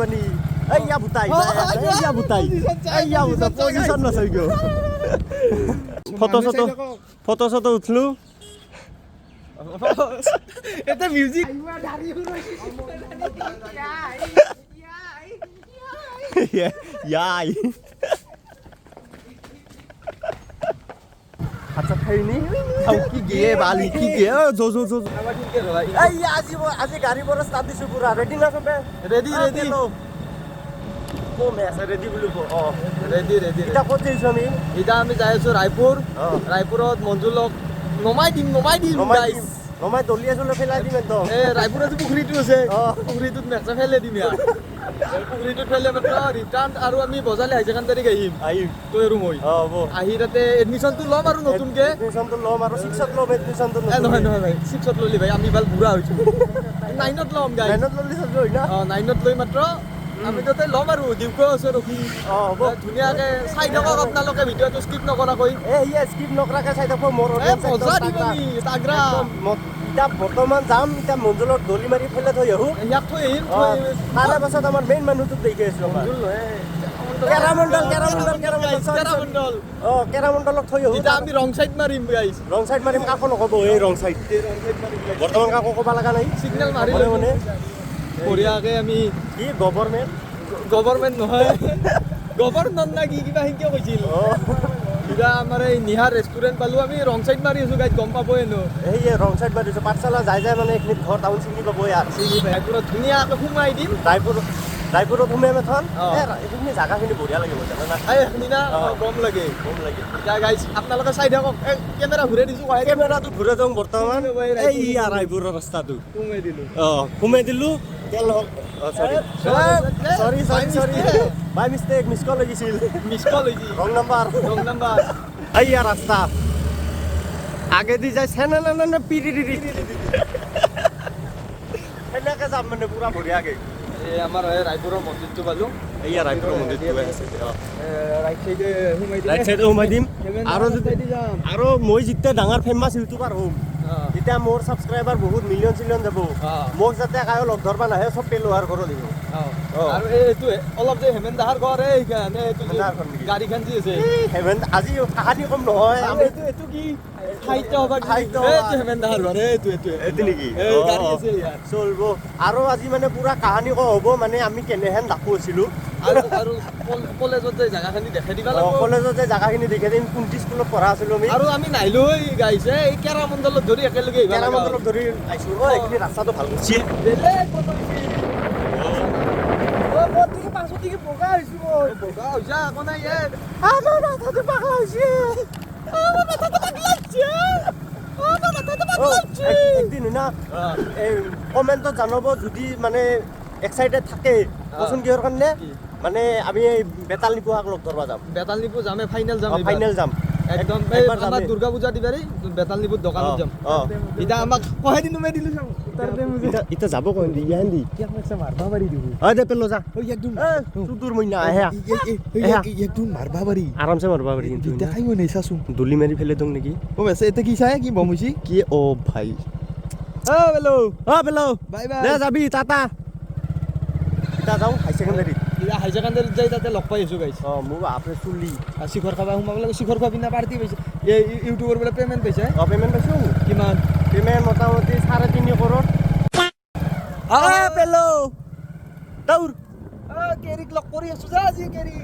bani. Ya butai. Ya butai. Ya butai. Position na sai gyo. Photo soto uthlu. Eta music. Yai. अच्छा खैनी अब की गे बाली की गे जो अब ठीक है भाई ए आज गाडी बर स्टार्ट दिसु पुरा रेडी ना सबे रेडी लो को मेस रेडी बुलु को रेडी इटा को जइसु আমি যাই আছো রায়পুরত মঞ্জুলক নমাই দিম গাইস নমাই দলিয়া চলে ফেলাই দিম একদম রায়পুরত পুখুৰীটো আছে পুখুৰীটোত মেছা ফেলে দিম ইয়া পুখুৰীটোত ফেলে মাত্ৰ ৰিটাৰ্ণ আৰু আমি বজালে হাই সেকেন্ডাৰী আহিম তই আৰু মই আহি তাতে এডমিশনটো লম আৰু নতুনকে এডমিশনটো লম আৰু 6ত লম এডমিশনটো নহয় ভাই 6ত ললি ভাই আমি বাল বুঢ়া হৈছো 9ত লম গাইস 9ত ললি সব হৈ না 9ত লৈ মাত্ৰ আমি তো লম আৰু দিউকো আছে ৰখি ধুনীয়াকে চাই থাকক আপোনালোকে ভিডিঅ'টো স্কিপ নকৰাকৈ স্কিপ নকৰাকৈ চাই থাকক মোৰ মজা দিবনি তাগ্ৰা ইটা বৰ্তমান যাম ইটা মঞ্জুলত দলি মাৰি ফেলে থৈ আহো ইয়াক থৈ আহিম তাৰে পাছত আমাৰ মেইন মানুহটোক দেখি আছো মঞ্জুল কেৰামণ্ডলক থৈ আহো ইটা আমি ৰং সাইড মাৰিম গাইস ৰং সাইড মাৰিম কাকো নকব এই ৰং সাইড বৰ্তমান কাকো কবা লাগা নাই সিগনেল মাৰিলে মানে বঢ়িয়াকে আমি কি গভৰ্ণমেণ্ট নহয় গভৰ্ণমেণ্ট না কি কিবা হিংকে কৈছিল ইটা আমাৰ এই নিহাৰ ৰেষ্টুৰেণ্ট পালো আমি ৰং সাইড মাৰি আছো গাইজ গম পাবই এনো এই ৰং সাইড মাৰিছো পাঠশালা যাই মানে একনি ঘৰ টাউন চিনি পাবই আৰ চিনি পাই পুৰা ধুনীয়াকে ঘুমাই দিম ৰায়পুৰত ঘুমাই মেথন এইখিনি জাগাখিনি বঢ়িয়া লাগিব জানা এইখিনি না কম লাগে ইটা গাইজ আপোনালোকে চাই থাকক কেমেৰা ঘূৰাই দিছো কেমেৰাটো ঘূৰাই যাওঁ বৰ্তমান এই ৰায়পুৰৰ ৰাস্তাটো ঘুমাই দিলো তেল হক সরি বাই মিস্টেক মিস কল লাগিছিল রং নাম্বার আইয়া রাস্তা আগে দি যায় সেনা পিড়ি এনেকে যাম মানে পুরা বঢ়িয়াকে এই আমাৰ ৰায়পুৰৰ মন্দিৰটো পালো এইয়া ৰায়পুৰৰ মন্দিৰটো আছে ৰাইট সাইডে সোমাই দিম আৰু মই যেতিয়া ডাঙৰ ফেমাস ইউটিউবাৰ হ'ম এতিয়া মোৰ সাবস্ক্ৰাইবাৰ বহুত মিলিয়ন যাব মোক যাতে কায়ো লগ ধৰবা নাহে সব পেলোহাৰ ঘৰ দিব আৰু এইটো অলপ যে হেমেন দাহাৰ ঘৰ এইখানে গাড়ীখান যি আছে হেমেন আজি কাহানি কম নহয় আমি এইটো কি খাইতে হবা এইটো হেমেন দাহাৰ ঘৰ এইটো নেকি গাড়ী আছে ইয়াৰ চলবো আৰু আজি মানে পুৰা কাহানি ক হ'ব মানে আমি কেনেহেন ডাকু আছিলো আৰু কলেজত যে জাগাখিনি দেখাই দিবা লাগিব কলেজত যে জাগাখিনি দেখাই দিম কোনটি স্কুলত পঢ়া আছিলো আমি নাইলো গাইছে এই কেৰামণ্ডলত ধৰি একেলগে কেৰামণ্ডলত ধৰি আইছো এইখিনি ৰাস্তাটো ভাল কৰিছে বেলেগ ফটো দিছি বডি পাছতি কি বগা হৈছি বগা হৈছা কোন নাই আমাৰ মাথাটো পাগলা হৈছে আমাৰ মাথাটো পাগলা হৈছে একদিন না এই কমেন্টত জানাব যদি মানে এক্সাইটেড থাকে কোন কিহৰ কাৰণে মানে আমি বেতাল নিপুৱাক লগ ধৰবা যাম বেতাল নিপু যামে ফাইনাল যাম একদম আমাৰ দুৰ্গা পূজা দিবাৰি বেতাল নিপুৰ দোকানত যাম ইটা আমাক কহে দিন মে দিলু ইটা যাব কই দি ইয়ান দি কি আমাক মারবা পারি দিব দে পেলো যা ওই একদম সুদূর মইনা আহে একদম মারবা পারি আরামসে মারবা পারি কিন্তু দেখাই মই নাই সাসু দুলি মারি ফেলে দং নাকি ও বেছে এতে কি চাই কি বমুছি কি ও ভাই বেলো বাই বাই দে যাবি টাটা ইটা যাও হাই সেকেন্ডারি হাই সেকেন্ডারিত যাই তাতে লগ পাই আছো গাইছ মোক আপরে চুলি শিখৰ খাবা হুমাক লাগে শিখৰ খাবি না পাৰ্টি পাইছে এই ইউটিউবৰ বলে পেমেন্ট পাইছে পেমেন্ট পাইছো কিমান পেমেন্ট মোটামুটি 3.5 কৰৰ পেলো দৌৰ কেৰিক লগ কৰি আছো যা আজি কেৰি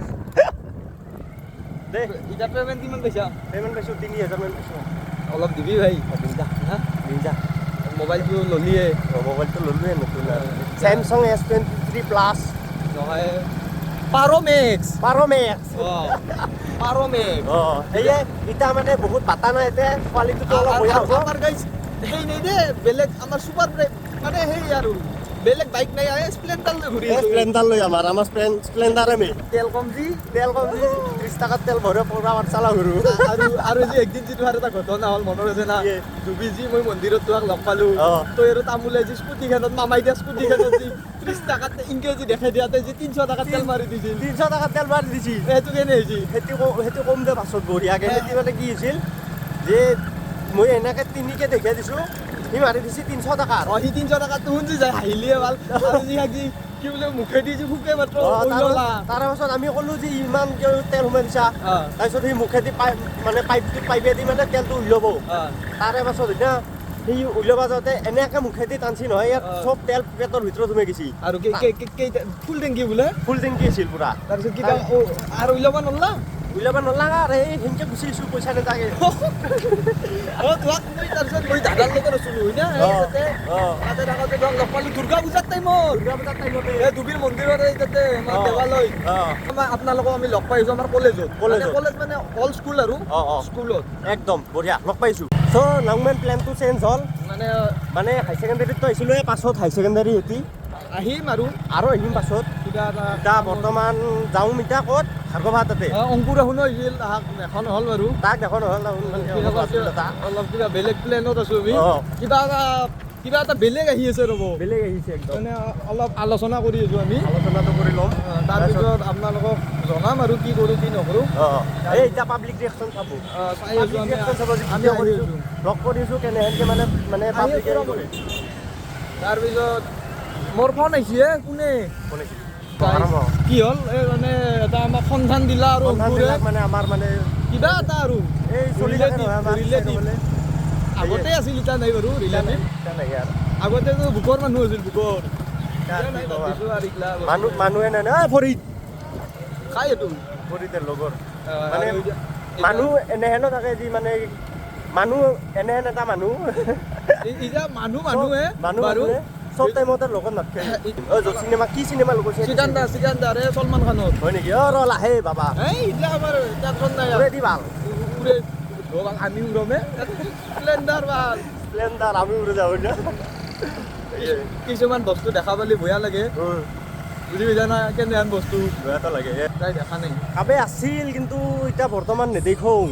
দে ইটা পেমেন্ট কিমান পাইছা পেমেন্ট পাইছো 3000 মান পাইছো অলপ দিবি ভাই দিন যা মোবাইলটো ললিয়ে মোবাইলটো ললুৱে নতুন Samsung S23 Plus নহয় পাৰোমেক্স এই ইটা মানে বহুত বাতা নাই এতে কোৱালিটিটো অলপ বয়া হ'ব আমাৰ গাইস হেই নাই দে বেলেগ আমাৰ সুপাৰ মানে হেই আৰু বেলেগ বাইক নাই আই স্প্লেন্ডাৰ লৈ ঘূৰি আছো স্প্লেন্ডাৰ লৈ আমাৰ স্প্লেন্ডাৰ আমি তেল কম জি 30 টাকা তেল ভৰে পুৰা চালা ঘূৰু আৰু যে একদিন যিটো আৰু এটা ঘটনা হল মনৰ আছে না দুবি জি মই মন্দিৰত তোক লগ পালো তই আৰু তামুলে যি স্কুটি খানত মামাই দিয়া স্কুটি খানত 30 টাকা ইংকেজি দেখাই দিয়াতে যে 300 টাকা তেল মাৰি দিছিল 300 টাকা তেল মাৰি দিছিল এটো কেনে হৈছি হেতু কম দে পাছত বঢ়িয়াকে হেতি মানে কি হৈছিল যে মই এনেকে তিনিকে দেখাই দিছো হি মাৰি দিছি 300 টাকা হি 300 টাকা তুন যি যায় হাইলিয়ে ভাল আৰু যি কি বোলে মুখেদি যে ফুকে মাত্ৰ তাৰ পাছত আমি ক'লো যে ইমান তেল সোমাই দিছা তাৰপিছত সি মুখেদি মানে পাইপেদি মানে তেলটো উলিয়াব তাৰে পাছত এতিয়া সি উলিয়াব যাওঁতে এনেকৈ মুখেদি টানছি নহয় ইয়াত চব তেল পেটৰ ভিতৰত সোমাই গৈছি আৰু ফুল টেংকি বোলে ফুল টেংকি আছিল পুৰা তাৰপিছত কিবা আৰু উলিয়াব নলাগা আৰু এই সেনেকৈ গুচি আহিছোঁ পইচা নেতাকে তোমাক মই তাৰপিছত মই দাদাৰ লগত আছিলোঁ তাতে থাকোঁতে তোমাক লগ পালোঁ দুৰ্গা পূজাৰ টাইমতে এই দুবিৰ মন্দিৰত তাতে আমাৰ দেৱালয় আপোনালোকক আমি লগ পাইছোঁ আমাৰ কলেজ মানে অল স্কুল আৰু স্কুলত একদম বঢ়িয়া লগ পাইছোঁ চ' নাংমেন প্লেনটো চেঞ্জ হ'ল মানে হাই ছেকেণ্ডেৰীত আহিছিলোঁ পাছত হাই ছেকেণ্ডেৰী এটি আহিম আৰু আহিম পাছত এতিয়া বৰ্তমান যাওঁ এতিয়া ক'ত ভাৰ্গৱা তাতে অংকুৰ আহোনো আহিছিল এখন হ'ল বাৰু তাক এখন হ'ল অলপ কিবা বেলেগ প্লেনত আছোঁ আমি কিবা এটা বেলেগ আহি আছে ৰ'ব বেলেগ আহিছে একদম মানে অলপ আলোচনা কৰি আছোঁ আমি আলোচনাটো কৰি ল'ম তাৰপিছত আপোনালোকক জনাম আৰু কি কৰোঁ কি নকৰোঁ এই এতিয়া পাব্লিক ৰিয়েকশ্যন চাব চাই আছোঁ আমি লগ কৰিছোঁ কেনেহেনকৈ মানে পাব্লিক কৰে তাৰপিছত মোৰ ফোন আহিছে কোনে কি হ'ল এই মানে এটা আমাক সন্ধান দিলা আৰু মানে আমাৰ মানে কিবা এটা আৰু এই ৰিলেটিভ আগতে আছিল এতিয়া নাই বাৰু ৰিলেটিভ আগতেতো বুকৰ মানুহ আছিল বুকৰ মানুহে নাই নাই ফৰিদ খাই এইটো ফৰিদৰ লগৰ মানে মানুহ এনেহেন থাকে যি মানে মানুহ এনেহেন এটা মানুহ মানুহে চব টাইমতে লগত নাথাকে চিনেমা কি চিনেমা লগ চিকান্দাৰ সলমান খানৰ হয় নেকি লাহে বাবা এইবিলাক আমাৰ টেনচন নাই উৰে ভাল আমি উৰমে স্প্লেণ্ডাৰ আমি উৰে যাওঁ কিছুমান বস্তু দেখা পালে ভয়া লাগে বুজি পাইছা না কেনেহেন বস্তু ভয়াটো লাগে তাই দেখা নাই কাবে আছিল কিন্তু এতিয়া বৰ্তমান নেদেখোঁ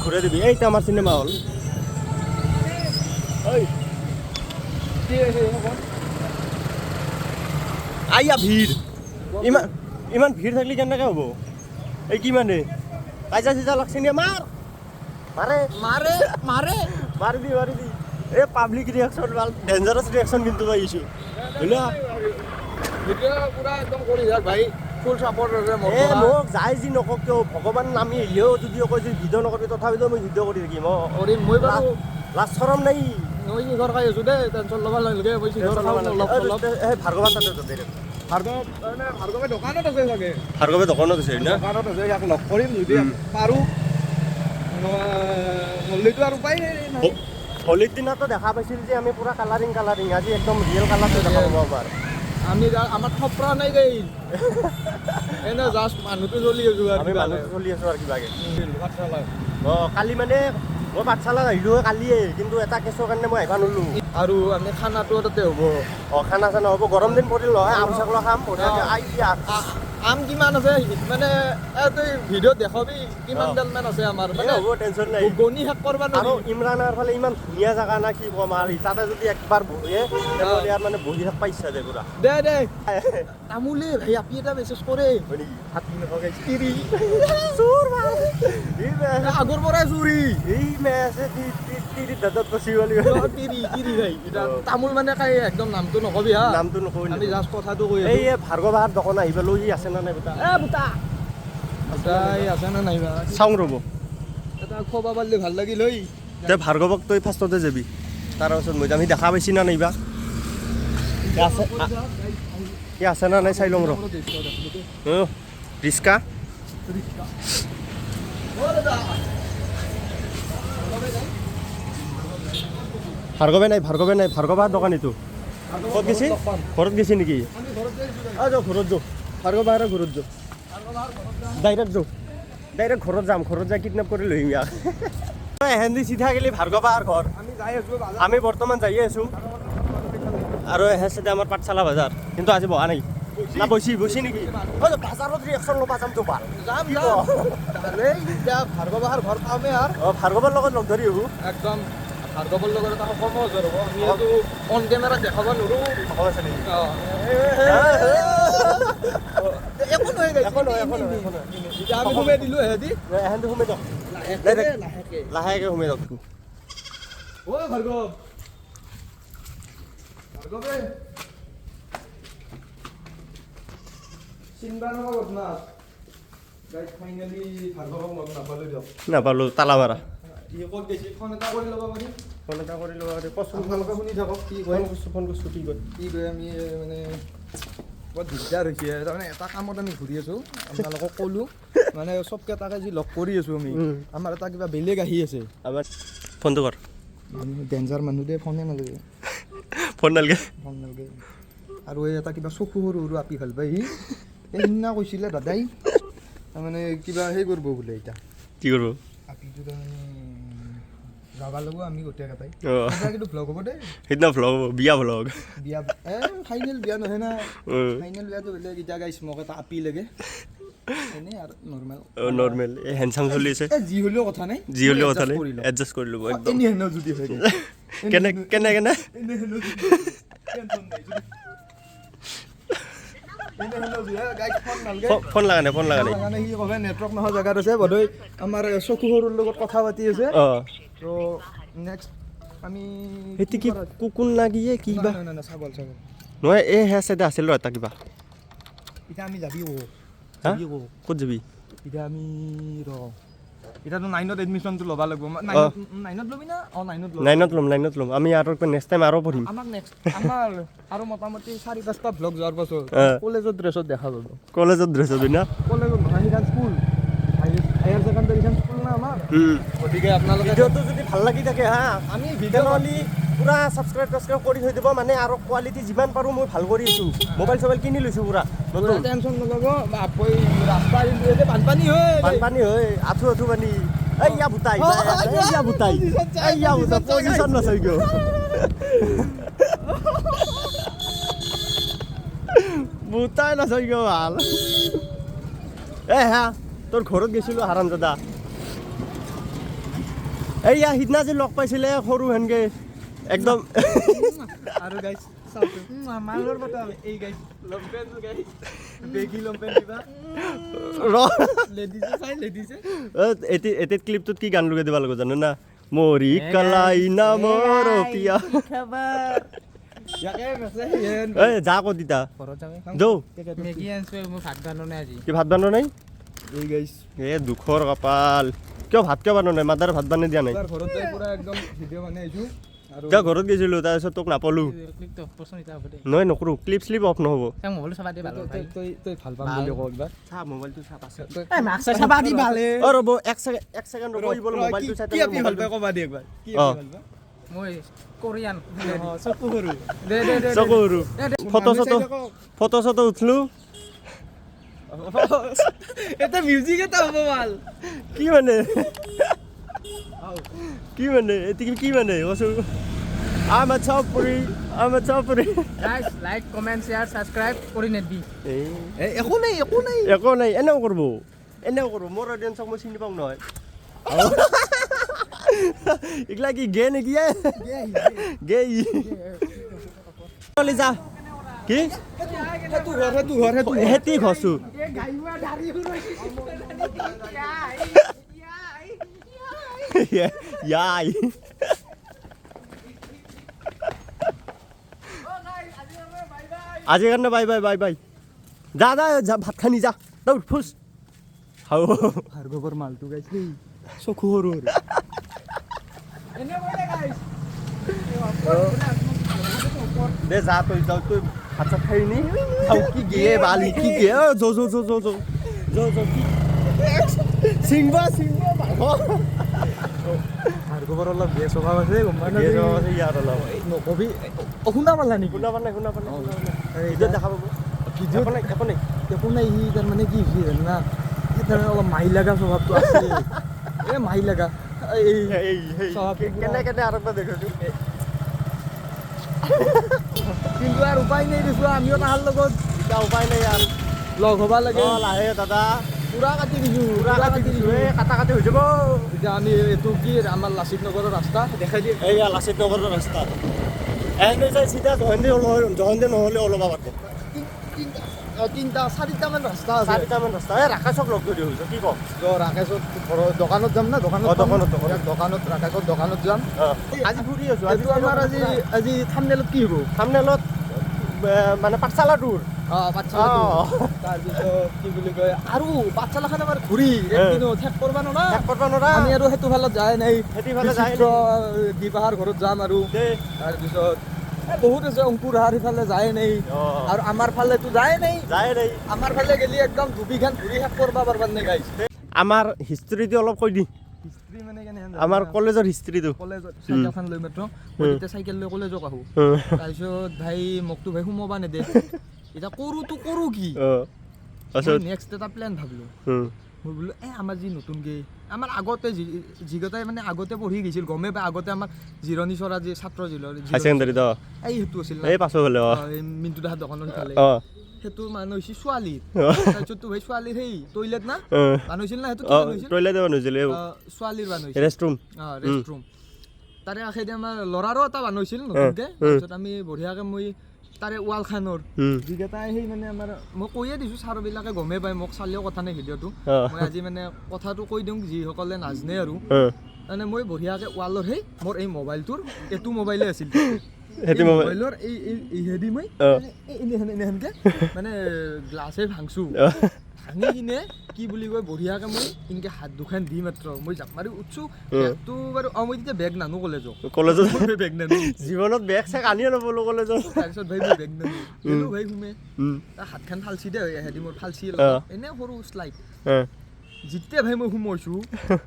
ঘূৰাই দিবি এইটা আমাৰ চিনেমা হল আইয়া ভিৰ ইমান ভিৰ থাকিলে কেনেকৈ হ'ব এই কি মানে কাইজা চিজা লাগছে নে মাৰিবি এই পাব্লিক ৰিয়েকশ্যন ভাল ডেঞ্জাৰাছ ৰিয়েকশ্যন কিন্তু পাইছোঁ মোক যাই যি নকওক কিয় ভগৱান নামি আহিলেও যদিও কৈ যদি ভিডিঅ' নকৰিবি তথাপিতো মই ভিডিঅ' কৰি থাকিম মই বাৰু লাজ চৰম নাই ঘৰ খাই আছোঁ দেই টেনশ্যন ল'ব নালাগে ভাৰ্গৱা তাতে ভাৰ্গৱে দোকানত আছে চাগে ভাৰ্গৱে দোকানত আছে দোকানত আছে ইয়াক লগ কৰিম যদি পাৰোঁ হলিটো আৰু উপায় নাই হলিৰ দিনাতো দেখা পাইছিল যে আমি পুৰা কালাৰিং আজি একদম ৰিয়েল কালাৰটো দেখা পাব আমাৰ আমি আমাৰ থপৰা নাই গৈ এনে জাষ্ট মানুহটো চলি আছোঁ আৰু কিবাকে কালি মানে মই পাঠশালাত আহিলোঁ কালিয়ে কিন্তু এটা কেছৰ কাৰণে মই আহিব নোৱাৰিলোঁ আৰু আমি খানাটো তাতে হ'ব খানা চানা হ'ব গৰম দিন পৰিল নহয় আম চাকলা খাম আম কিমান আছে মানে তই ভিডিঅ'ত দেখাবি কিমান দালমান আছে আমাৰ মানে হ'ব টেনশ্যন নাই গণি শেষ কৰিব আৰু ইমৰানৰ ফালে ইমান ধুনীয়া জেগা না কি ক'ম আৰু তাতে যদি একবাৰ বহে ইয়াত মানে বহি থাকিব ইচ্ছা যায় পুৰা দে তামোলে ভাই আপি এটা মেছেজ কৰে আগৰ পৰাই চুৰি এই তামোল মানে একদম নামটো নকবি হা নামটো নকবি আমি জাষ্ট কথাটো কৈ এই ভাৰ্গৱাহাৰ দোকান আহি পেলাই ই আছে না নাই বুটা আছে না নাই চাওঁ ৰ'ব এটা খোৱা পাৰিলে ভাল লাগিল ঐ তই ভাৰ্গৱক তই ফাৰ্ষ্টতে যাবি তাৰপাছত মই যাম সি দেখা পাইছি না নাইবা আছে না নাই চাই ল'ম ৰ ৰিস্কা ভাৰ্গৱে নাই ভাৰ্গৱাৰ দোকান এইটো ক'ত গেছি ঘৰত গেছি নেকি যাওঁ ঘৰত যাওঁ ভাৰ্গৱাৰ ঘৰত যাওঁ ডাইৰেক্ট ঘৰত যাম ঘৰত যাই কিডনেপ কৰি লৈ আহিম ইয়াক এহেন্দি চিধা গেলি ভাৰ্গৱাৰ ঘৰ আমি বৰ্তমান যাই আছোঁ আৰু এহে চিধা আমাৰ পাঠশালা বজাৰ কিন্তু আজি বহা নাই না বৈছি নেকি বাজাৰত ৰিয়েকশ্যন ল'বা যাম তোমাৰ ভাৰ্গৱাৰ ঘৰ পামে আৰু ভাৰ্গৱাৰ লগত লগ ধৰি আহোঁ একদম ভাৰ্গৱৰ লগত এটা সময় হ'ব আমি এইটো অন কেমেৰাত দেখাব নোৱাৰোঁ আমি সোমাই দিলোঁ এহেঁতি সোমাই দিয়ক লাহেকৈ সোমাই দিয়ক চিন্তা নকৰক না গাইজ ফাইনেলি ভাৰ্গৱক লগ নাপালো দিয়ক নাপালোঁ তালা মাৰা ই ক'ত গৈছে ফোন এটা কৰি ল'ব পাৰি ফোন এটা কৰি ল'ব পাৰি কচোন আপোনালোকে শুনি থাকক কি কয় ফোন কৰিছোঁ কি কয় কি কয় আমি মানে বৰ দিগদাৰ হৈছে তাৰমানে এটা কামত আমি ঘূৰি আছোঁ আপোনালোকক ক'লোঁ মানে চবকেইটাকে যি লগ কৰি আছোঁ আমি আমাৰ এটা কিবা বেলেগ আহি আছে আমাৰ ফোনটো কৰ ডেঞ্জাৰ মানুহ দে ফোনে নালাগে ফোন নালাগে ফোন নালাগে আৰু এই এটা কিবা চকু সৰু সৰু আপি ভাল পায় সি সেইদিনা কৈছিলে দাদাই তাৰমানে কিবা সেই কৰিব বোলে এতিয়া কি কৰিব আপিটো তাৰমানে যাব লাগিব আমি গোটেইকেইটাই অঁ কিন্তু ভ্লগ হ'ব দেই সেইদিনা ভ্লগ হ'ব বিয়া ভ্লগ বিয়া ফাইনেল বিয়া নহয় না ফাইনেল বিয়াটো বেলেগ এতিয়া গাইছ মোক এটা আপি লাগে এনেই আৰু নৰ্মেল নৰ্মেল এই হেণ্ডচাম চলি আছে যি হ'লেও কথা নাই যি হ'লেও কথা নাই এডজাষ্ট কৰি ল'ব একদম এনেই হেনো যদি হয় কেনে কেনে কেনে এনেই হেনো যদি টেনশ্যন নাই যদি এনেই হেনো যদি গাইছ ফোন নালাগে ফোন লগা নাই ফোন লগা নাই মানে সি ক'লে নেটৱৰ্ক নহয় জেগাত আছে বোধহয় আমাৰ চকু সৰুৰ লগত কথা পাতি আছে অঁ তো নেক্সট আমি সেইটো কি কুকুৰ লাগিয়ে কি বা নাই নাই ছাগল ছাগল নহয় এই হেয়াৰ চাইডে আছিল ৰ এটা কিবা এতিয়া আমি যাবি হা ক'ত যাবি এতিয়া আমি এতিয়াতো 9ত এডমিশ্যনটো ল'ব লাগিব 9ত ল'বি না অঁ 9ত ল'ম আমি আৰু নেক্সট টাইম আৰু পঢ়িম আমাক নেক্সট আমাৰ আৰু মোটামুটি 4-5টা ভ্লগ যোৱাৰ পাছত কলেজৰ ড্ৰেছত দেখা যাব কলেজত ড্ৰেছ হ'বি না কলেজত নহয় সেইখন স্কুল হায়াৰ ছেকেণ্ডেৰীখন স্কুল না আমাৰ গতিকে আপোনালোকে ভিডিঅ'টো যদি ভাল লাগি থাকে হা আমি ভিডিঅ' পুৰা ছাবস্ক্ৰাইব কৰি থৈ দিব মানে আৰু কোৱালিটি যিমান পাৰোঁ মই ভাল কৰি আছোঁ মোবাইল চবাইল কিনি লৈছোঁ পুৰা নতুন টেনশ্যন নল'ব ৰাস্তা বানপানী হয় আঁঠু পানী এইয়া বুটাই পজিশ্যন নাচাই গৈ বুটাই নাচাই গৈ ভাল হা তোৰ ঘৰত গৈছিলোঁ হাৰাম দাদা এইয়া সিদিনা যে লগ পাইছিলে সৰু হেনকে একদম আৰু গাইছ মালৰ কথা এই গাইছ লম্পেন গাইছ বেগি লম্পেন কিবা লেডিছে এটিত ক্লিপটোত কি গান লগাই দিব লাগিব জানো না মৰি কালাই না মোৰ পিয়া যা আকৌ তিতা যৌ কি ভাত বানো নাই এই গাইছ এ দুখৰ কপাল কিয় ভাত কিয় বানো নাই মাদাৰ ভাত বানি দিয়া নাই ঘৰত যাই পুৰা একদম ভিডিঅ' বনাই আহিছোঁ যা ঘৰত গৈছিলোঁ তাৰপিছত তোক নাপালোঁ নহয় নকৰোঁ ক্লিপ শ্লিপ অফ নহ'ব তই ভাল পাম বুলি কওঁ কিবা চা মোবাইলটো চা পাছে অ ৰ'ব এক ছেকেণ্ড ৰ'ব এই বোলো মোবাইলটো চাই কি আপনি ভাল পাই ক'বা দে একবাৰ কি অঁ ভাল পাই মই কোৰিয়ান চকু সৰু চকু সৰু ফটো চটো উঠলোঁ এটা মিউজিক এটা হ'ব ভাল কি মানে কি মানে কৈছোঁ আমাৰ চাপৰি guys like comment share subscribe কৰি নেদি একো নাই এনেও কৰিব মোৰ অডিয়েঞ্চক মই চিনি পাওঁ নহয় এইগিলা কি গে নেকি গে যা কি হেতি ঘৰছোঁ ইয়াই আজিৰ কাৰণে বাই যা ভাত খানি যা দৌৰ ফুচ ভাৰ্গৱৰ মালটো গাইছ দেই চকু সৰু দে যা তই ভাত চাত খাই নি কি গে বালি কি গে চিংবা ভাৰ্গৱৰ অলপ বেয়া স্বভাৱ আছে গম পাই ইয়াৰ অলপ নকবি শুনা পালা নেকি শুনা পোৱা নাই ভিডিঅ'ত দেখা পাব ভিডিঅ'ত একো নাই একো নাই সি তাৰমানে কি হৈছে জানো না সি তাৰমানে অলপ মাহি লগা স্বভাৱটো আছে এই মাহি লগা কেনে আৰু একবাৰ দেখিছোঁ কিন্তু আৰু উপায় নাই দিছোঁ আমিও তাহাৰ লগত এতিয়া উপায় নাই আৰু লগ হ'ব লাগে লাহে দাদা পুৰা কাটি দিছোঁ এই কাটা হৈ যাব এতিয়া আমি এইটো কি আমাৰ লাচিত নগৰৰ ৰাস্তা দেখাই দিয়ে এইয়া লাচিত নগৰৰ ৰাস্তা এনে যাই চিধা জহন্তে নহ'লে অলপ আগতে চাৰিটামান ৰাস্তা আছে এই ৰাকেশক লগ ধৰি হৈছে কি কম ৰাকেশত ঘৰৰ দোকানত যাম না দোকানত ৰাকেশৰ দোকানত যাম আজি ফুৰি আছোঁ আজি আমাৰ আজি থামনেলত কি হ'ব থামনেলত মানে পাঠশালা টুৰ পাঠশালাটো তাৰপিছত কি বুলি কয় আৰু পাঠশালাখন আমাৰ ঘূৰি একদিনো শেষ কৰিব নোৱাৰা আমি আৰু সেইটো ফালত যায় নাই দীপাহাৰ ঘৰত যাম আৰু তাৰপিছত বহুত আছে অংকুৰহাৰ ইফালে যায় নাই আৰু আমাৰ ফালেতো যায় নাই আমাৰ ফালে গেলি একদম দুবিঘান ঘূৰি শেষ কৰিব পাৰিবা নাই গাইছ আমাৰ হিষ্ট্ৰীটো অলপ কৈ দি হিষ্ট্ৰী মানে কেনে আমাৰ কলেজৰ হিষ্ট্ৰীটো কলেজত চাইকেলখন লৈ মাত্ৰ মই তেতিয়া চাইকেল লৈ কলেজক আহোঁ তাৰপিছত ভাই মোকতো ভাই সোমাবা নেদে এতিয়া কৰোঁ কি নেক্সট এটা প্লেন ভাবিলোঁ মই বোলো আমাৰ যি নতুনকৈ আমাৰ আগতে যিকেইটাই মানে আগতে পঢ়ি গৈছিল গমে পাই আগতে আমাৰ জিৰণি চৰা যি ছাত্ৰ হাই ছেকেণ্ডাৰীত সেইটো আছিল এই পাছৰ ফালে মিণ্টু দাহঁত দোকানৰ সিফালে সেইটো মানুহ হৈছে ছোৱালীৰ তাৰপিছত তো ভাই ছোৱালীৰ সেই টয়লেট না মানুহ হৈছিল না সেইটো ছোৱালীৰ মানুহ ৰেষ্টৰুম তাৰে আখেদি আমাৰ ল'ৰাৰো এটা মানুহ হৈছিল নতুনকৈ তাৰপিছত আমি বঢ়িয়াকৈ মই তাৰে ৱালখানৰ যিকেইটাই সেই মানে আমাৰ মই কৈয়ে দিছোঁ ছাৰবিলাকে গমেই পায় মোক চালেও কথা নাই ভিডিঅ'টো মই আজি মানে কথাটো কৈ দিওঁ যিসকলে নাজানে আৰু মানে মই বঢ়িয়াকৈ ৱালৰ সেই মোৰ এই মোবাইলটোৰ এইটো মোবাইলে আছিল মোবাইলৰ এইহেদি মই এনেহেনকৈ মানে গ্লাছে ভাঙছোঁ ভাঙি কিনে কি বুলি কয় বঢ়িয়াকৈ মই এনেকৈ হাত দুখন দি মাত্ৰ মই জাপ মাৰি উঠছোঁ বেগটো বাৰু মই তেতিয়া বেগ নানো কলেজত বেগ নানো জীৱনত বেগ চেগ আনিয়ে নপলোঁ কলেজত তাৰপিছত ভাই মই বেগ নানো এলো ভাই সোমে হাতখন ফালচি দে হেদি মোৰ ফালচি এনে সৰু শ্লাইড যেতিয়া ভাই মই সোমাইছোঁ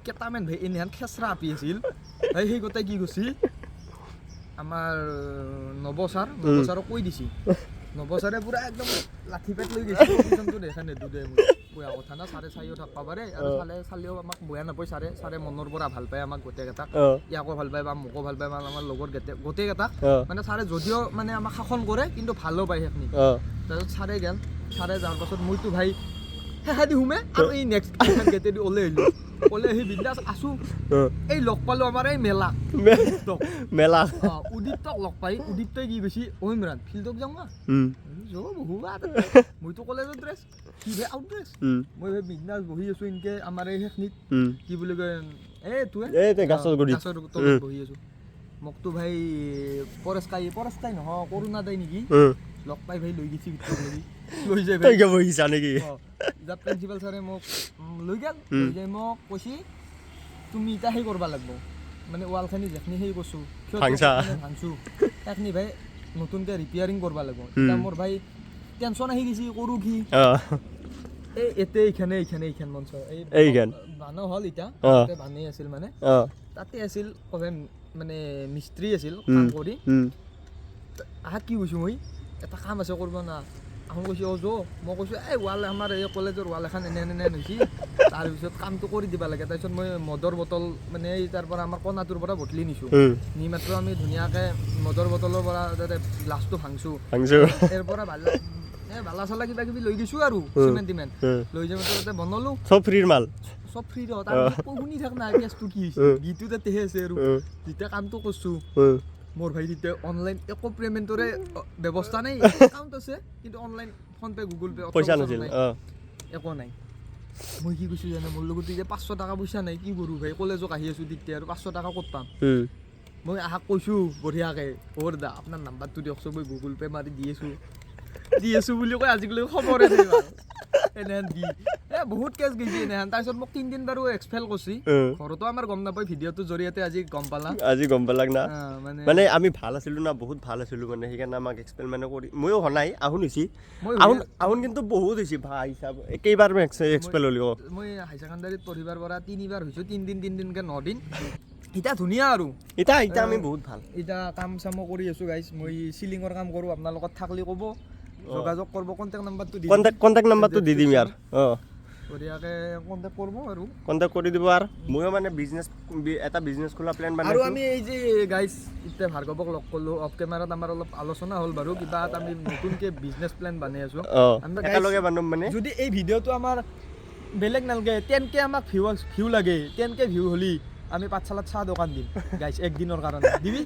কেইটামান ভাই এনেহেন খেচৰা আপি আছিল ভাই সেই গোটেই কি কৈছি আমাৰ নৱছাৰক কৈ দিছি নৱছাৰে পুৰা একদম লাঠি পেট লৈ গৈছে টিউশ্যনটো দেখা নেদো দে মই বেয়া কথা না ছাৰে চাইও থাকিব পাৰে আৰু চালেও আমাক বেয়া নাপায় ছাৰে মনৰ পৰা ভাল পায় আমাক গোটেইকেইটাক ইয়াকো ভাল পায় বা মোকো ভাল পায় বা আমাৰ লগৰ গোটেইকেইটাক মানে ছাৰে যদিও মানে আমাক শাসন কৰে কিন্তু ভালো পায় সেইখিনি তাৰপিছত ছাৰে গেল ছাৰে যোৱাৰ পাছত মইতো ভাই সেহেদি সোমে আৰু এই নেক্সট গেটেদি ওলাই আহি বিন্দাছ আছোঁ এই লগ পালোঁ আমাৰ এই মেলা উদিপ্তক লগ পাই উদিপ্তই কি কৈছি ইমৰান ফিল্ডক যাওঁ না মইতো কলেজত ড্ৰেছ কি ভাই আউট ড্ৰেছ মই ভাই বিন্দাছ বহি আছোঁ এনেকৈ আমাৰ এই সেইখিনিত কি বুলি কয় গাছৰ তলত বহি আছোঁ মোকতো ভাই পৰেশকাই নহয় কৰোণা দাই নেকি লগ পাই ভাই লৈ গৈছি ভিতৰত লৈ যায় ভাই বহিছা নেকি প্ৰিন্সিপাল ছাৰে মোক লৈ গ'ল লৈ যাই মোক কৈছি তুমি এতিয়া সেই কৰিব লাগিব মানে ৱালখিনি যেখিনি সেই কৰিছোঁ ভাঙছোঁ সেইখিনি ভাই নতুনকৈ ৰিপেয়াৰিং কৰিব লাগিব এতিয়া মোৰ ভাই টেনশ্যন আহি গৈছে কৰোঁ কি এইখান মঞ্চ এইখান বানো হ'ল এতিয়া বানেই আছিল মানে তাতে আছিল মানে মিস্ত্ৰী আছিল কাম কৰি কি কৈছোঁ মই এটা কাম আছে কৰিব না আহোঁ কৈছোঁ মই কৈছোঁ ৱাল আমাৰ এই কলেজৰ ৱাল এখন এনে হৈছে তাৰপিছত কামটো কৰি দিব লাগে তাৰপিছত মই মদৰ বটল মানে এই তাৰ পৰা আমাৰ কণাটোৰ পৰা বটলি নিছোঁ নি মাত্ৰ আমি ধুনীয়াকৈ মদৰ বটলৰ পৰা তাতে গ্লাছটো ভাঙছোঁ ইয়াৰ পৰা বালা চালা কিবা কিবি লৈ গৈছোঁ আৰু চিমেণ্ট লৈ যাই মাত্ৰ তাতে বনালোঁ চব ফ্ৰীৰ মাল চব ফ্ৰী শুনি থাক না কেছটো কি হৈছে গীটো তাতেহে আছে আৰু যেতিয়া কামটো কৰিছোঁ মোৰ ভাই তেতিয়া অনলাইন একো পেমেণ্টৰে ব্যৱস্থা নাই একাউণ্ট আছে কিন্তু অনলাইন ফোনপে গুগল পে পইচা নাছিল একো নাই মই কি কৈছোঁ জানো মোৰ লগত এতিয়া 500 টকা পইচা নাই কি কৰোঁ ভাই কলেজক আহি আছোঁ তেতিয়া আৰু 500 টকা ক'ত পাম মই আহাক কৈছোঁ বঢ়িয়াকৈ দা আপোনাৰ নাম্বাৰটো দিয়কচোন মই গুগল পে মাৰি দি আছোঁ বুলি কয় আজিকালি খবৰে নাই এনেহেন দি বহুত কেছ গৈছে এনেহেন তাৰপিছত মোক 3 দিন বাৰু এক্সপেল কৰিছে ঘৰতো আমাৰ গম নাপায় ভিডিঅ'টোৰ জৰিয়তে আজি গম পালাক না মানে আমি ভাল আছিলোঁ না বহুত ভাল আছিলোঁ মানে সেইকাৰণে আমাক এক্সপেল মানে কৰি ময়ো নাই আহুন হৈছে আহুন কিন্তু বহুত হৈছে ভাই হিচাপ কেইবাৰ এক্সপেল হ'লি মই হাই ছেকেণ্ডাৰীত পঢ়িবাৰ পৰা 3বাৰ হৈছোঁ 3 দিনকৈ 9 দিন এতিয়া ধুনীয়া আৰু এতিয়া আমি বহুত ভাল এতিয়া কাম চামো কৰি আছোঁ গাইজ মই চিলিঙৰ কাম কৰোঁ আপোনাৰ লগত থাকলি ক'ব যোগাযোগ কৰিব কণ্টেক্ট নাম্বাৰটো দি দিম ইয়াৰ বঢ়িয়াকৈ কণ্টেক্ট কৰিব আৰু কণ্টেক্ট কৰি দিব আৰু ময়ো মানে এটা বিজনেছ খোলা প্লেন বনাইছোঁ আৰু আমি এই যে গাইজ এতিয়া ভাৰ্গৱক লগ কৰিলোঁ অফ কেমেৰাত আমাৰ অলপ আলোচনা হ'ল বাৰু কিবা এটা আমি নতুনকৈ বিজনেছ প্লেন বনাই আছোঁ একেলগে বান্ধম মানে যদি এই ভিডিঅ'টো আমাৰ বেলেগ নালাগে 10K আমাক ভিউ লাগে 10K ভিউ হ'লি আমি পাঠশালাত চাহ দোকান দিম গাইছ একদিনৰ কাৰণে দিবি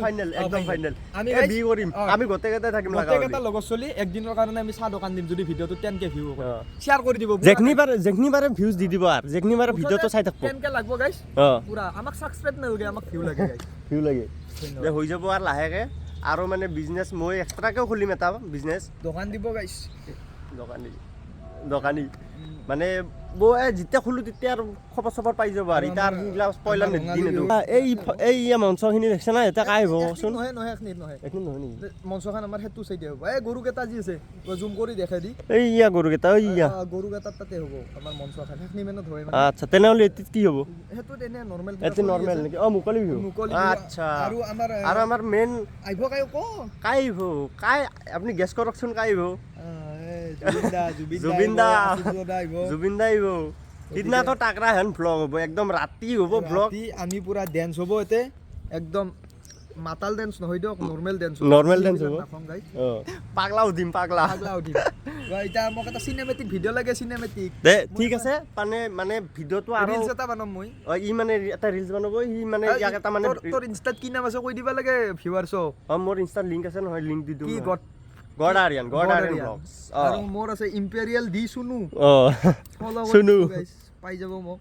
ফাইনেল আমি বি কৰিম আমি গোটেইকেইটা থাকিম গোটেইকেইটা লগত চলি একদিনৰ কাৰণে আমি চাহ দোকান দিম যদি ভিডিঅ'টো 10K ভিউ হয় শ্বেয়াৰ কৰি দিব যেখনি বাৰে ভিউজ দি দিব আৰু যেখনি বাৰে ভিডিঅ'টো চাই থাকব 10K লাগব গাইছ পুৰা আমাক সাবস্ক্ৰাইব নালাগে আমাক ভিউ লাগে গাইছ ভিউ লাগে হৈ যাব আৰু লাহেকৈ আৰু মানে বিজনেছ মই এক্সট্ৰাকেও খুলিম এটা বিজনেছ দোকান দিব গাইছ দোকানী মানে বৌ যেতিয়া খোলো তেতিয়া আৰু খবৰ চবৰ পাই যাব আৰু এতিয়া আৰু সেইগিলা স্পইলাৰ নিদি নিদিওঁ এই মঞ্চখিনি দেখিছে না এতিয়া কাই হ'বচোন নহয় একো নহয় নেকি মঞ্চখন আমাৰ সেইটো চাইডে হ'ব এই গৰুকেইটা যি আছে জুম কৰি দেখাই দি এই গৰুকেইটা গৰুকেইটাৰ তাতে হ'ব আমাৰ মঞ্চখন সেইখিনি মানত হয় আচ্ছা তেনেহ'লে এইটোত কি হ'ব সেইটো এনে নৰ্মেল এইটো নৰ্মেল নেকি মুকলি বিহু আচ্ছা আৰু আমাৰ মেইন আহিব কাই বিহু কাই আপুনি গেছ কৰকচোন কাই বিহু জুবিন দা আহিব সিদিনাতো টাকৰা হেন ভ্লগ হ'ব একদম ৰাতি হ'ব ভ্লগ আমি পুৰা ডেন্স হ'ব এতে একদম মাতাল ডেন্স নহয় দিয়ক নৰ্মেল ডেন্স হ'ব পাগলা উঠিম এতিয়া মোক এটা চিনেমেটিক ভিডিঅ' লাগে দে ঠিক আছে মানে ভিডিঅ'টো আৰু ৰিলছ এটা বনাম মই ই মানে এটা ৰিলছ বনাব সি মানে ইয়াক এটা মানে তোৰ ইনষ্টাত কি নাম আছে কৈ দিবা লাগে ভিউৱাৰ্ছক মোৰ ইনষ্টাত লিংক আছে নহয় লিংক দি দিওঁ কি গড আৰিয়ান ব্লগছ আৰু মোৰ আছে ইম্পেৰিয়েল দি সুনু সুনু পাই যাব মোক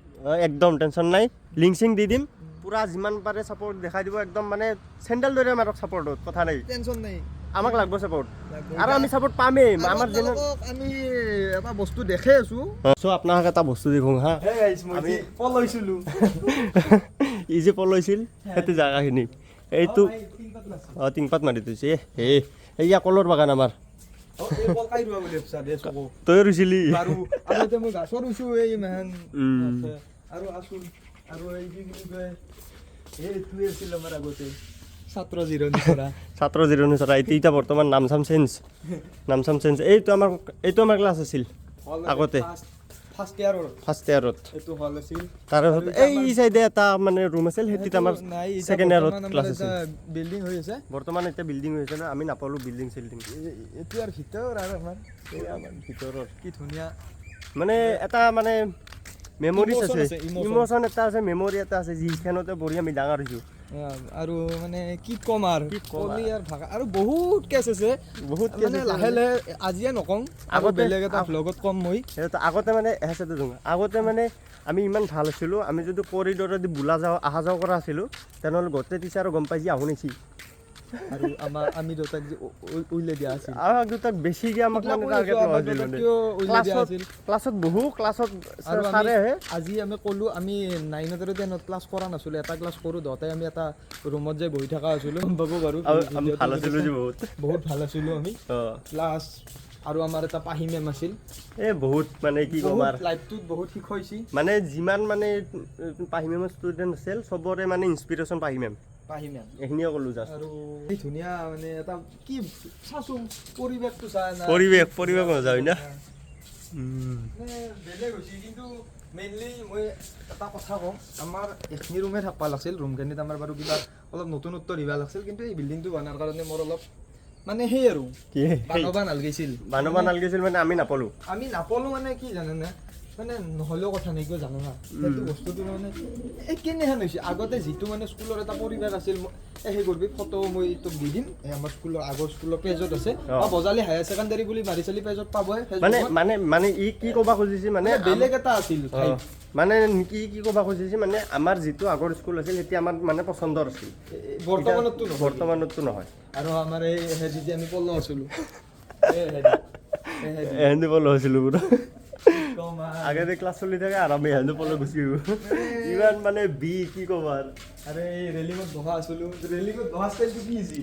একদম টেনশ্যন নাই লিংক চিং দি দিম পুৰা যিমান পাৰে ছাপোৰ্ট দেখাই দিব একদম মানে চেণ্ডেল দৰে মাৰক ছাপোৰ্টত কথা নাই টেনশ্যন নাই আমাক লাগব ছাপোৰ্ট আৰু আমি ছাপোৰ্ট পামেই আমাৰ যেনে আমি এটা বস্তু দেখাই আছো চ' আপোনাক এটা বস্তু দেখোঁ হা আমি পলৈছিলো ই যে পলৈছিল সেইটো জেগাখিনি এইটো টিংপাত মাৰি থৈছে এইয়া কলৰ বাগান আমাৰ তই ৰুইছিলি ছাত্ৰ জিৰণি চৰা এতিয়া বৰ্তমান নাম চাম চেঞ্জ এইটো আমাৰ ক্লাছ আছিল আগতে ফাৰ্ষ্ট ইয়াৰত তাৰপিছত এই চাইডে এটা মানে ৰুম আছিল সেইটোত আমাৰ ছেকেণ্ড ইয়াৰত ক্লাছ আছিল বিল্ডিং হৈ আছে বৰ্তমান এতিয়া বিল্ডিং হৈ আছে ন আমি নাপালোঁ বিল্ডিং এইটো আৰু ভিতৰ আৰু আমাৰ ভিতৰত কি ধুনীয়া মানে এটা মানে মেমৰিজ আছে ইমোশ্যন এটা আছে মেমৰি এটা আছে যিখনতে বঢ়িয়া আমি ডাঙৰ হৈছোঁ আৰু মানে কি ক'ম আৰু ভাষা আৰু বহুত কেছ আছে বহুত মানে লাহে লাহে আজিয়ে নকওঁ আগত বেলেগ এটা ভ্লগত ক'ম মই আগতে মানে আগতে মানে আমি ইমান ভাল আছিলোঁ আমি যদি কৰিডৰেদি অহা যোৱা কৰা আছিলোঁ তেনেহ'লে গোটেই টিচাৰো গম পাই যে আহোঁ নেকি আৰু আমি দেউতাক যে উইলে দিয়া আছিল আমাক দেউতাক বেছিকৈ আমাক মানে টাৰ্গেট আছিল ক্লাছত ছাৰে আহে আজি আমি ক'লোঁ আমি 9th আৰু 10th ক্লাছ কৰা নাছিলোঁ এটা ক্লাছ কৰোঁ দহটাই আমি এটা ৰুমত যে বহি থকা আছিলোঁ গম পাব বাৰু ভাল আছিলোঁ যে বহুত ভাল আছিলোঁ আমি ক্লাছ আৰু আমাৰ এটা পাহি মেম আছিল বহুত মানে কি ক'ম আৰু লাইফটোত বহুত শিকাইছি মানে যিমান মানে পাহি মেমৰ ষ্টুডেণ্ট আছিল চবৰে মানে ইনস্পিৰেশ্যন পাহি মেম এইখিনিয়ে ক'লোঁ জাষ্ট আৰু এই ধুনীয়া মানে এটা কি চাচোন পৰিৱেশটো পৰিৱেশ মজা হয় না বেলেগ হৈছে কিন্তু মেইনলি মই এটা কথা কওঁ আমাৰ এইখিনি ৰুমে থাকবা লাগিছিল ৰুমখিনিত আমাৰ বাৰু কিবা অলপ নতুনত্ব দিব লাগিছিল কিন্তু এই বিল্ডিংটো বনাৰ কাৰণে মোৰ অলপ মানে সেই আৰু বানবা নালগিছিল মানে আমি নাপালোঁ মানে কি জানেনে মানে নহ'লেও কথা নাই কিয় জানো না সেইটো বস্তুটো মানে কেনেহেন হৈছে আগতে যিটো মানে স্কুলৰ এটা পৰিৱেশ আছিল সেই কৰবি ফটো মই তোক দি দিম আমাৰ স্কুলৰ আগৰ স্কুলৰ পেজত আছে বজালি হায়াৰ ছেকেণ্ডাৰী বুলি মাৰি চালি পেজত পাবই মানে ই কি ক'ব খুজিছে মানে বেলেগ এটা আছিল মানে কি ক'ব খুজিছে মানে আমাৰ যিটো আগৰ স্কুল আছিল সেইটো আমাৰ মানে পচন্দৰ আছিল বৰ্তমানতো নহয় আৰু আমাৰ এই হেৰি যে আমি পল্ল আছিলোঁ পল্ল হৈছিলোঁ পুৰা আগতে ক্লাছ চলি থাকে আৰু আমি হেণ্ডু পল্ল গুচি গ'লো ইমান মানে কি ক'ব আৰু আৰে এই ৰেলিঙত বহা আছিলোঁ ৰেলিঙত বহা ষ্টাইলটো কি হৈছে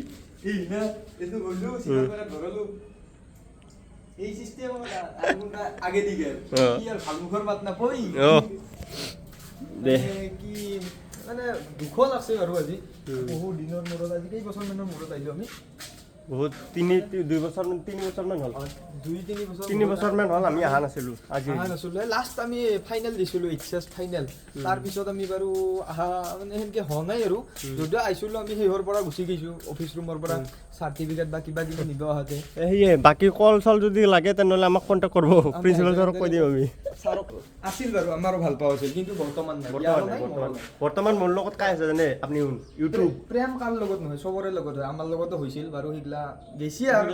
এইটো গ'লোঁ চিনাৰ ধৰলোঁ এই চিষ্টেম আগে দি গেল কি আৰু ভাল মুখৰ মাত নাপাই কি মানে দুখ লাগছে বাৰু আজি বহুত দিনৰ মূৰত আজি কেইবছৰমানৰ মূৰত আহিলোঁ আমি বহুত 3 বছৰমান হ'ল 2-3 বছৰমান হ'ল আমি অহা নাছিলোঁ লাষ্ট আমি ফাইনেল দিছিলোঁ এইচএছ ফাইনেল তাৰপিছত আমি বাৰু অহা মানে সেনেকৈ হোৱা নাই আৰু যদিও আহিছিলোঁ আমি সেইহৰ পৰা গুচি গৈছোঁ অফিচ ৰুমৰ পৰা চাৰ্টিফিকেট বা কিবা কিবি নিব অহাতে সেয়ে বাকী কল চল যদি লাগে তেনেহ'লে আমাক কণ্টেক্ট কৰিব প্ৰিন্সিপাল ছাৰক কৈ দিম আমি ছাৰক আছিল বাৰু আমাৰো ভাল পোৱা আছিল কিন্তু বৰ্তমান মোৰ লগত কাই আছে জানে আপুনি ইউটিউব প্ৰেম কাৰ লগত নহয় চবৰে লগত হয় আমাৰ লগতো হৈছিল বাৰু সেইগিলা গেছি আৰু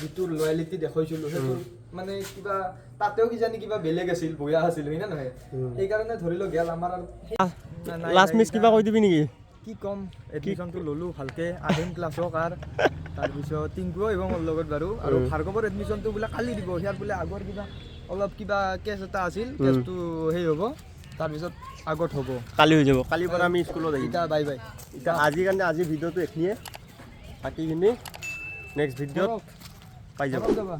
যিটো লয়েলিটি দেখাইছিলোঁ সেইটো মানে কিবা তাতেও কিজানি কিবা বেলেগ আছিল বয়া আছিল হয় নে নহয় সেইকাৰণে ধৰি লওক গেল আমাৰ আৰু লাষ্ট মিছ কিবা কৈ দিবি নেকি কি কম এডমিশ্যনটো ল'লোঁ ভালকৈ আহিম ক্লাছক আৰু তাৰপিছত টিংকুও আহিব মোৰ লগত বাৰু আৰু ভাৰ্গৱৰ এডমিশ্যনটো বোলে কালি দিব সিয়াৰ বোলে আগৰ অলপ কিবা কেছ এটা আছিল কেছটো সেই হ'ব তাৰপিছত আগত হ'ব কালি হৈ যাব কালিৰ পৰা আমি স্কুলত আহিম এতিয়া বাই বাই এতিয়া আজিৰ কাৰণে আজি ভিডিঅ'টো এইখিনিয়ে বাকীখিনি নেক্সট ভিডিঅ'ত পাই যাব যাবা